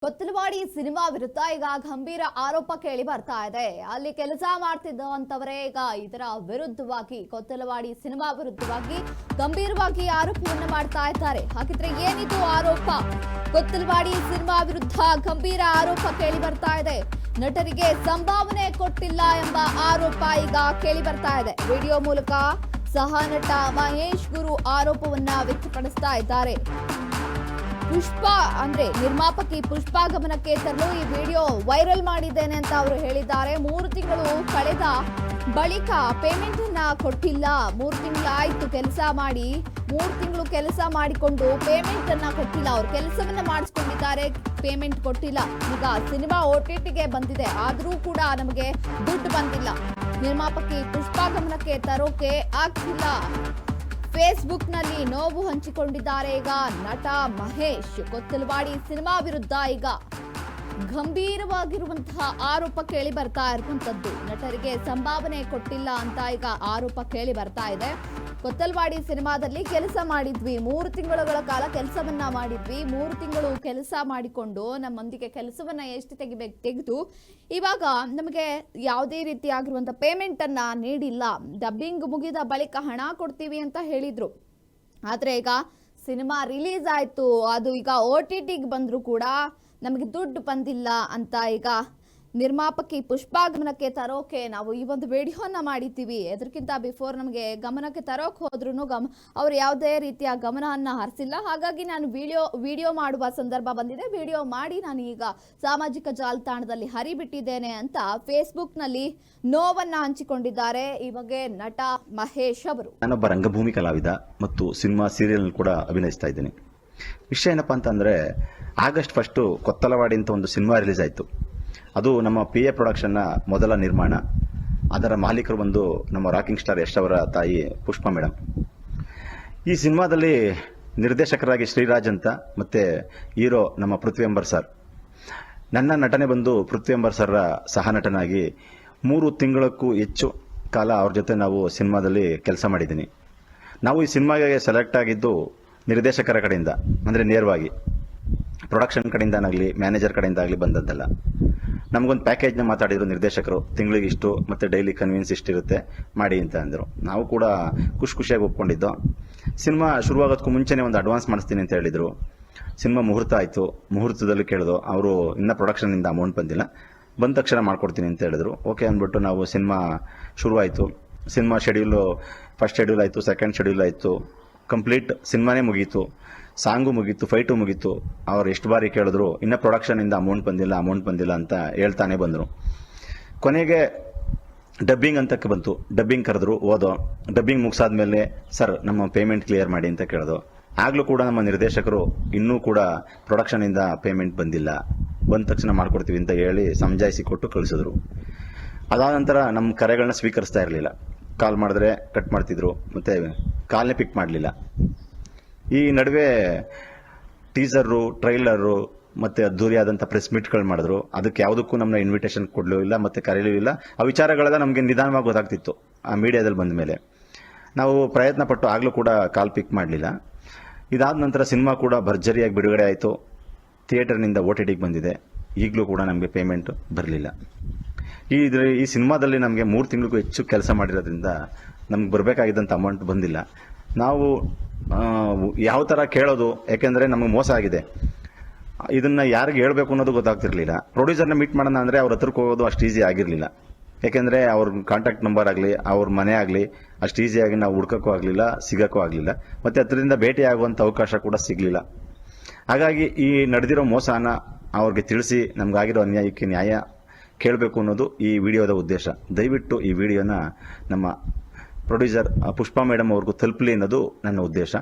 Kothalavadi cinema ವಿರುದ್ಧ ಈಗ ಗಂಭೀರ ಆರೋಪ ಕೇಳಿ ಬರ್ತಾ ಇದೆ. ಅಲ್ಲಿ ಕೆಲಸ ಮಾಡ್ತಿದ್ದಂತವರೇ ಈಗ ಇದರ ವಿರುದ್ಧವಾಗಿ ಕೊತ್ತಲವಾಡಿ ಸಿನಿಮಾ ವಿರುದ್ಧವಾಗಿ ಗಂಭೀರವಾಗಿ ಆರೋಪವನ್ನು ಮಾಡ್ತಾ ಇದ್ದಾರೆ. ಹಾಗಿದ್ರೆ ಏನಿದು ಆರೋಪ? ಕೊತ್ತಲವಾಡಿ ಸಿನಿಮಾ ವಿರುದ್ಧ ಗಂಭೀರ ಆರೋಪ ಕೇಳಿ ಬರ್ತಾ ಇದೆ. ನಟರಿಗೆ ಸಂಭಾವನೆ ಕೊಟ್ಟಿಲ್ಲ ಎಂಬ ಆರೋಪ ಈಗ ಕೇಳಿ ಬರ್ತಾ ಇದೆ. ವಿಡಿಯೋ ಮೂಲಕ ಸಹ ನಟ ಮಹೇಶ್ ಗುರು ಆರೋಪವನ್ನ ವ್ಯಕ್ತಪಡಿಸ್ತಾ ಇದ್ದಾರೆ. ಪುಷ್ಪಾ ಅಂದ್ರೆ ನಿರ್ಮಾಪಕಿ ಪುಷ್ಪಾ ಗಮನಕ್ಕೆ ತರಲು ಈ ವಿಡಿಯೋ ವೈರಲ್ ಮಾಡಿದ್ದೇನೆ ಅಂತ ಅವರು ಹೇಳಿದ್ದಾರೆ. 3 ತಿಂಗಳು ಕಳೆದ ಬಳಿಕ ಪೇಮೆಂಟ್ ಅನ್ನ ಕೊಟ್ಟಿಲ್ಲ. 3 ತಿಂಗಳಾಯ್ತು ಕೆಲಸ ಮಾಡಿ, 3 ತಿಂಗಳು ಕೆಲಸ ಮಾಡಿಕೊಂಡು ಪೇಮೆಂಟ್ ಅನ್ನ ಕೊಟ್ಟಿಲ್ಲ. ಅವರು ಕೆಲಸವನ್ನ ಮಾಡಿಸ್ಕೊಂಡಿದ್ದಾರೆ, ಪೇಮೆಂಟ್ ಕೊಟ್ಟಿಲ್ಲ. ಈಗ ಸಿನಿಮಾ OTTಗೆ ಬಂದಿದೆ, ಆದ್ರೂ ಕೂಡ ನಮಗೆ ದುಡ್ಡು ಬಂದಿಲ್ಲ. ನಿರ್ಮಾಪಕಿ ಪುಷ್ಪಾ ಗಮನಕ್ಕೆ ತರೋಕೆ ಆಗ್ತಿಲ್ಲ. ಫೇಸ್ಬುಕ್ ನಲ್ಲಿ ನೋವು ಹಂಚಿಕೊಂಡಿದ್ದಾರೆ ಈಗ ನಟ ಮಹೇಶ್. ಕೊತ್ತಲವಾಡಿ ಸಿನಿಮಾ ವಿರುದ್ಧ ಈಗ ಗಂಭೀರವಾಗಿರುವಂತಹ ಆರೋಪ ಕೇಳಿ ಬರ್ತಾ ಇರುವಂತದ್ದು. ನಟರಿಗೆ ಸಂಭಾವನೆ ಕೊಟ್ಟಿಲ್ಲ ಅಂತ ಈಗ ಆರೋಪ ಕೇಳಿ ಬರ್ತಾ ಇದೆ. ಕೊತ್ತಲವಾಡಿ ಸಿನಿಮಾದಲ್ಲಿ ಕೆಲಸ ಮಾಡಿದ್ವಿ, 3 ತಿಂಗಳುಗಳ ಕಾಲ ಕೆಲಸವನ್ನ ಮಾಡಿದ್ವಿ. 3 ತಿಂಗಳು ಕೆಲಸ ಮಾಡಿಕೊಂಡು ನಮ್ಮೊಂದಿಗೆ ಕೆಲಸವನ್ನ ಎಷ್ಟು ತೆಗೆದು ಇವಾಗ ನಮಗೆ ಯಾವುದೇ ರೀತಿಯಾಗಿರುವಂತ ಪೇಮೆಂಟ್ ಅನ್ನ ನೀಡಿಲ್ಲ. ಡಬ್ಬಿಂಗ್ ಮುಗಿದ ಬಳಿಕ ಹಣ ಕೊಡ್ತೀವಿ ಅಂತ ಹೇಳಿದ್ರು. ಆದ್ರೆ ಈಗ ಸಿನಿಮಾ ರಿಲೀಸ್ ಆಯ್ತು, ಅದು ಈಗ OTTಗೆ ಬಂದ್ರು ಕೂಡ ನಮಗೆ ದುಡ್ಡು ಬಂದಿಲ್ಲ ಅಂತ ಈಗ ನಿರ್ಮಾಪಕಿ ಪುಷ್ಪಾ ಗಮನಕ್ಕೆ ತರೋಕೆ ನಾವು ಈ ಒಂದು ವಿಡಿಯೋನ ಮಾಡಿದ್ದೀವಿ. ಅದಕ್ಕಿಂತ ಬಿಫೋರ್ ನಮಗೆ ಗಮನಕ್ಕೆ ತರೋಕೆ ಹೋದ್ರೂ ಅವರು ಯಾವುದೇ ರೀತಿಯ ಗಮನವನ್ನು ಹರಿಸಿಲ್ಲ. ಹಾಗಾಗಿ ನಾನು ವಿಡಿಯೋ ಮಾಡುವ ಸಂದರ್ಭ ಬಂದಿದೆ. ವಿಡಿಯೋ ಮಾಡಿ ನಾನು ಈಗ ಸಾಮಾಜಿಕ ಜಾಲತಾಣದಲ್ಲಿ ಹರಿಬಿಟ್ಟಿದ್ದೇನೆ ಅಂತ ಫೇಸ್ಬುಕ್ನಲ್ಲಿ ನೋವನ್ನ ಹಂಚಿಕೊಂಡಿದ್ದಾರೆ ಈ ಬಗ್ಗೆ ನಟ ಮಹೇಶ್ ಅವರು. ನಾನೊಬ್ಬ ರಂಗಭೂಮಿ ಕಲಾವಿದ ಮತ್ತು ಸಿನಿಮಾ ಸೀರಿಯಲ್ ಕೂಡ ಅಭಿನಯಿಸ್ತಾ ಇದ್ದೀನಿ. ವಿಷಯ ಏನಪ್ಪಾ ಅಂತಂದ್ರೆ, ಆಗಸ್ಟ್ 1 ಕೊತ್ತಲವಾಡಿ ಅಂತ ಒಂದು ಸಿನಿಮಾ ರಿಲೀಸ್ ಆಯಿತು. ಅದು ನಮ್ಮ PA ಪ್ರೊಡಕ್ಷನ್ನ ಮೊದಲ ನಿರ್ಮಾಣ. ಅದರ ಮಾಲೀಕರು ಬಂದು ನಮ್ಮ ರಾಕಿಂಗ್ ಸ್ಟಾರ್ ಯಶ್ ಅವರ ತಾಯಿ ಪುಷ್ಪಾ ಮೇಡಮ್. ಈ ಸಿನಿಮಾದಲ್ಲಿ ನಿರ್ದೇಶಕರಾಗಿ ಶ್ರೀರಾಜ್ ಅಂತ ಮತ್ತೆ ಹೀರೋ ನಮ್ಮ ಪೃಥ್ವಿ ಅಂಬರ್ ಸರ್. ನನ್ನ ನಟನೆ ಬಂದು ಪೃಥ್ವಿ ಅಂಬರ್ ಸರ್ರ ಸಹ ನಟನಾಗಿ 3 ತಿಂಗಳಕ್ಕೂ ಹೆಚ್ಚು ಕಾಲ ಅವ್ರ ಜೊತೆ ನಾವು ಸಿನಿಮಾದಲ್ಲಿ ಕೆಲಸ ಮಾಡಿದ್ದೀನಿ. ನಾವು ಈ ಸಿನಿಮಾಗೆ ಸೆಲೆಕ್ಟ್ ಆಗಿದ್ದು ನಿರ್ದೇಶಕರ ಕಡೆಯಿಂದ, ಅಂದರೆ ನೇರವಾಗಿ ಪ್ರೊಡಕ್ಷನ್ ಕಡೆಯಿಂದಾಗಲಿ ಮ್ಯಾನೇಜರ್ ಕಡೆಯಿಂದಾಗಲಿ ಬಂದದ್ದಲ್ಲ. ನಮಗೊಂದು ಪ್ಯಾಕೇಜ್ನ ಮಾತಾಡಿದ್ರು ನಿರ್ದೇಶಕರು, ತಿಂಗಳಿಗೆ ಇಷ್ಟು ಮತ್ತು ಡೈಲಿ ಕನ್ವೀನ್ಸ್ ಇಷ್ಟಿರುತ್ತೆ ಮಾಡಿ ಅಂತ ಅಂದರು. ನಾವು ಕೂಡ ಖುಷಿಯಾಗಿ ಒಪ್ಕೊಂಡಿದ್ದು. ಸಿನಿಮಾ ಶುರುವಾಗೋದಕ್ಕೂ ಮುಂಚೆನೇ ಒಂದು ಅಡ್ವಾನ್ಸ್ ಮಾಡಿಸ್ತೀನಿ ಅಂತ ಹೇಳಿದರು. ಸಿನಿಮಾ ಮುಹೂರ್ತ ಆಯಿತು, ಮುಹೂರ್ತದಲ್ಲಿ ಕೇಳಿದ್ರು. ಅವರು ಇನ್ನೂ ಪ್ರೊಡಕ್ಷನ್ನಿಂದ ಅಮೌಂಟ್ ಬಂದಿಲ್ಲ, ಬಂದ ತಕ್ಷಣ ಮಾಡ್ಕೊಡ್ತೀನಿ ಅಂತ ಹೇಳಿದ್ರು. ಓಕೆ ಅಂದ್ಬಿಟ್ಟು ನಾವು ಸಿನಿಮಾ ಶುರುವಾಯಿತು. ಸಿನಿಮಾ ಶೆಡ್ಯೂಲು ಫಸ್ಟ್ ಶೆಡ್ಯೂಲ್ ಆಯಿತು, ಸೆಕೆಂಡ್ ಶೆಡ್ಯೂಲ್ ಆಯಿತು, ಕಂಪ್ಲೀಟ್ ಸಿನಿಮಾನೇ ಮುಗೀತು. ಸಾಂಗು ಮುಗೀತು, ಫೈಟು ಮುಗೀತು. ಅವ್ರು ಎಷ್ಟು ಬಾರಿ ಕೇಳಿದ್ರು, ಇನ್ನೂ ಪ್ರೊಡಕ್ಷನಿಂದ ಅಮೌಂಟ್ ಬಂದಿಲ್ಲ ಅಂತ ಹೇಳ್ತಾನೆ ಬಂದರು. ಕೊನೆಗೆ ಡಬ್ಬಿಂಗ್ ಅಂತಕ್ಕೆ ಬಂತು. ಡಬ್ಬಿಂಗ್ ಕರೆದ್ರು, ಓದೋ. ಡಬ್ಬಿಂಗ್ ಮುಗಿಸಾದ್ಮೇಲೆ ಸರ್ ನಮ್ಮ ಪೇಮೆಂಟ್ ಕ್ಲಿಯರ್ ಮಾಡಿ ಅಂತ ಕೇಳಿದ್ರು. ಆಗಲೂ ಕೂಡ ನಮ್ಮ ನಿರ್ದೇಶಕರು ಇನ್ನೂ ಕೂಡ ಪ್ರೊಡಕ್ಷನಿಂದ ಪೇಮೆಂಟ್ ಬಂದಿಲ್ಲ, ಬಂದ ತಕ್ಷಣ ಮಾಡ್ಕೊಡ್ತೀವಿ ಅಂತ ಹೇಳಿ ಸಮಜಾಯಿಸಿ ಕೊಟ್ಟು ಕಳಿಸಿದ್ರು. ಅದಾದ ನಂತರ ನಮ್ಮ ಕರೆಗಳನ್ನ ಸ್ವೀಕರಿಸ್ತಾ ಇರಲಿಲ್ಲ. ಕಾಲ್ ಮಾಡಿದ್ರೆ ಕಟ್ ಮಾಡ್ತಿದ್ರು, ಮತ್ತು ಕಾಲ್ನೇ ಪಿಕ್ ಮಾಡಲಿಲ್ಲ. ಈ ನಡುವೆ ಟೀಸರು, ಟ್ರೈಲರು ಮತ್ತು ಅದ್ದೂರಿಯಾದಂಥ ಪ್ರೆಸ್ ಮೀಟ್ಗಳು ಮಾಡಿದ್ರು. ಅದಕ್ಕೆ ಯಾವುದಕ್ಕೂ ನಮ್ಮನ್ನ ಇನ್ವಿಟೇಷನ್ ಕೊಡಲೂ ಇಲ್ಲ ಮತ್ತು ಕರೀಲೂ ಇಲ್ಲ. ಆ ವಿಚಾರಗಳೆಲ್ಲ ನಮಗೆ ನಿಧಾನವಾಗಿ ಗೊತ್ತಾಗ್ತಿತ್ತು ಆ ಮೀಡಿಯಾದಲ್ಲಿ ಬಂದ ಮೇಲೆ. ನಾವು ಪ್ರಯತ್ನ ಪಟ್ಟು ಆಗಲೂ ಕೂಡ ಕಾಲ್ ಪಿಕ್ ಮಾಡಲಿಲ್ಲ. ಇದಾದ ನಂತರ ಸಿನಿಮಾ ಕೂಡ ಭರ್ಜರಿಯಾಗಿ ಬಿಡುಗಡೆ ಆಯಿತು. ಥಿಯೇಟರ್ನಿಂದ OTTಗೆ ಬಂದಿದೆ. ಈಗಲೂ ಕೂಡ ನಮಗೆ ಪೇಮೆಂಟ್ ಬರಲಿಲ್ಲ. ಈ ಸಿನಿಮಾದಲ್ಲಿ ನಮಗೆ 3 ತಿಂಗಳಿಗೂ ಹೆಚ್ಚು ಕೆಲಸ ಮಾಡಿರೋದ್ರಿಂದ ನಮ್ಗೆ ಬರಬೇಕಾಗಿದ್ದಂಥ ಅಮೌಂಟ್ ಬಂದಿಲ್ಲ. ನಾವು ಯಾವ ಥರ ಕೇಳೋದು, ಯಾಕೆಂದರೆ ನಮಗೆ ಮೋಸ ಆಗಿದೆ. ಇದನ್ನು ಯಾರಿಗೆ ಹೇಳಬೇಕು ಅನ್ನೋದು ಗೊತ್ತಾಗ್ತಿರ್ಲಿಲ್ಲ. ಪ್ರೊಡ್ಯೂಸರ್ನ ಮೀಟ್ ಮಾಡೋಣ ಅಂದರೆ ಅವ್ರ ಹತ್ರಕ್ಕೆ ಹೋಗೋದು ಅಷ್ಟು ಈಸಿ ಆಗಿರಲಿಲ್ಲ. ಯಾಕೆಂದರೆ ಅವ್ರ ಕಾಂಟ್ಯಾಕ್ಟ್ ನಂಬರ್ ಆಗಲಿ, ಅವ್ರ ಮನೆ ಆಗಲಿ ಅಷ್ಟು ಈಸಿಯಾಗಿ ನಾವು ಹುಡ್ಕೋಕ್ಕೂ ಆಗಲಿಲ್ಲ, ಸಿಗೋಕ್ಕೂ ಆಗಲಿಲ್ಲ. ಮತ್ತು ಅದರಿಂದ ಭೇಟಿ ಆಗುವಂಥ ಅವಕಾಶ ಕೂಡ ಸಿಗಲಿಲ್ಲ. ಹಾಗಾಗಿ ಈ ನಡೆದಿರೋ ಮೋಸನ ಅವ್ರಿಗೆ ತಿಳಿಸಿ ನಮಗಾಗಿರೋ ಅನ್ಯಾಯಕ್ಕೆ ನ್ಯಾಯ ಕೇಳಬೇಕು ಅನ್ನೋದು ಈ ವಿಡಿಯೋದ ಉದ್ದೇಶ. ದಯವಿಟ್ಟು ಈ ವಿಡಿಯೋನ ನಮ್ಮ ಪ್ರೊಡ್ಯೂಸರ್ ಪುಷ್ಪಾ ಮೇಡಮ್ ಅವ್ರಿಗೂ ತಲುಪಲಿ ಅನ್ನೋದು ನನ್ನ ಉದ್ದೇಶ.